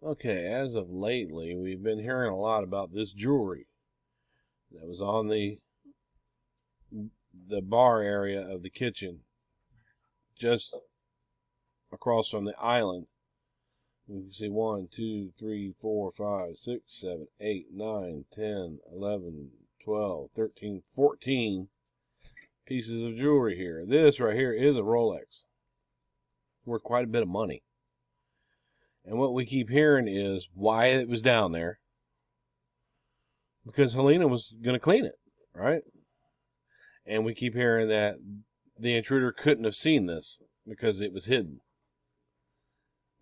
Okay, as of lately, we've been hearing a lot about this jewelry that was on the bar area of the kitchen, just across from the island. You can see 1, 2, 3, 4, 5, 6, 7, 8, 9, 10, 11, 12, 13, 14 pieces of jewelry here. This right here is a Rolex. Worth quite a bit of money. And what we keep hearing is why it was down there. Because Halina was going to clean it, right? And we keep hearing that the intruder couldn't have seen this because it was hidden.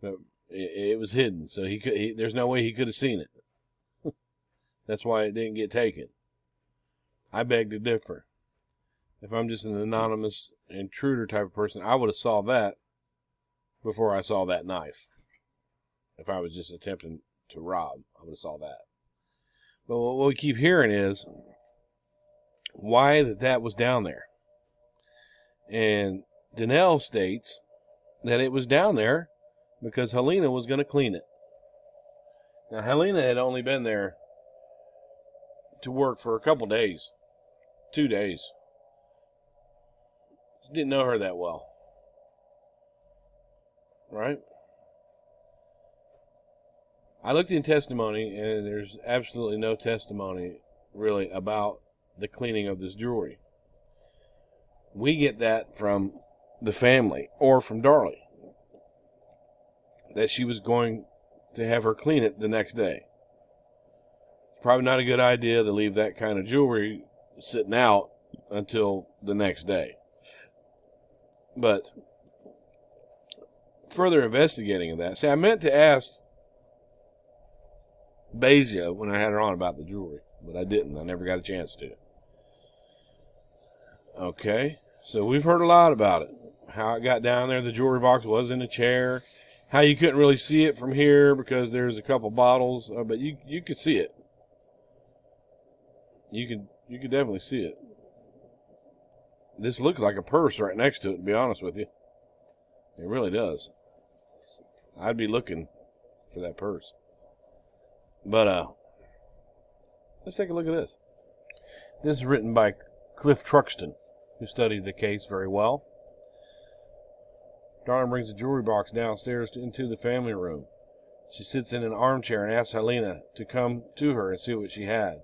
But it was hidden, so there's no way he could have seen it. That's why it didn't get taken. I beg to differ. If I'm just an anonymous intruder type of person, I would have saw that before I saw that knife. If I was just attempting to rob, I would have saw that. But what we keep hearing is why that was down there. And Danelle states that it was down there because Halina was going to clean it. Now, Halina had only been there to work for a couple days. 2 days. Didn't know her that well. Right? I looked in testimony, and there's absolutely no testimony, really, about the cleaning of this jewelry. We get that from the family, or from Darlie, that she was going to have her clean it the next day. It's probably not a good idea to leave that kind of jewelry sitting out until the next day. But further investigating of that, see, I meant to ask Bezia when I had her on about the jewelry, but I didn't. I never got a chance to. Okay, so we've heard a lot about it. How it got down there, the jewelry box was in a chair. How you couldn't really see it from here because there's a couple bottles, but you could see it. You could definitely see it. This looks like a purse right next to it, to be honest with you. It really does. I'd be looking for that purse. But let's take a look at this. This is written by Cliff Truxton, who studied the case very well. Darlie brings the jewelry box downstairs into the family room. She sits in an armchair and asks Halina to come to her and see what she had.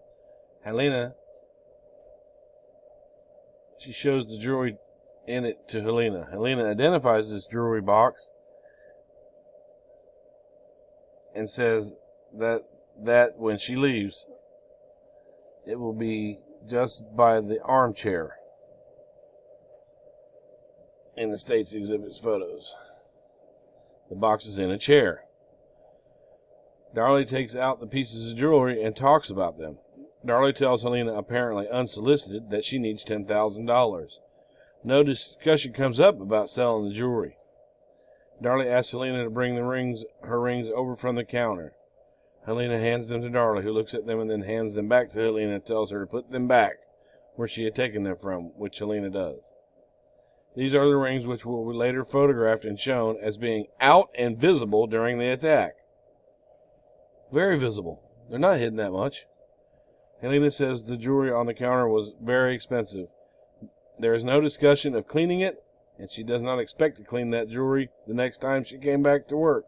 She shows the jewelry in it to Halina. Halina identifies this jewelry box and says that when she leaves, it will be just by the armchair in the State's Exhibits photos. The box is in a chair. Darlie takes out the pieces of jewelry and talks about them. Darlie tells Halina, apparently unsolicited, that she needs $10,000. No discussion comes up about selling the jewelry. Darlie asks Halina to bring her rings over from the counter. Halina hands them to Darlie, who looks at them and then hands them back to Halina and tells her to put them back where she had taken them from, which Halina does. These are the rings which will be later photographed and shown as being out and visible during the attack. Very visible. They're not hidden that much. Halina says the jewelry on the counter was very expensive. There is no discussion of cleaning it, and she does not expect to clean that jewelry the next time she came back to work.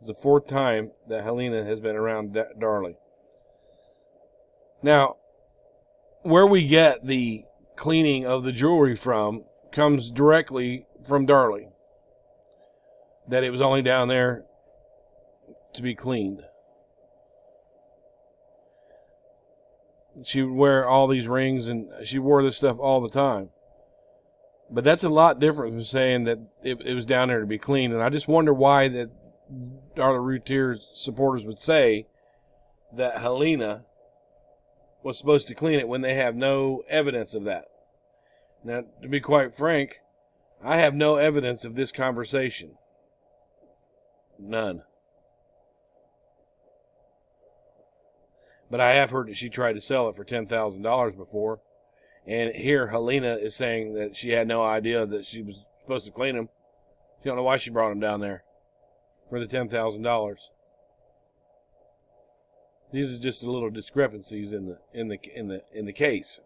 It's the 4th time that Halina has been around Darlie. Now, where we get the cleaning of the jewelry from comes directly from Darlie. That it was only down there to be cleaned. She would wear all these rings, and she wore this stuff all the time. But that's a lot different from saying that it was down there to be cleaned. And I just wonder why that Darlie Routier's supporters would say that Halina was supposed to clean it when they have no evidence of that. Now, to be quite frank, I have no evidence of this conversation. None. But I have heard that she tried to sell it for $10,000 before. And here Halina is saying that she had no idea that she was supposed to clean them. She don't know why she brought them down there for the $10,000. These are just the little discrepancies in the case.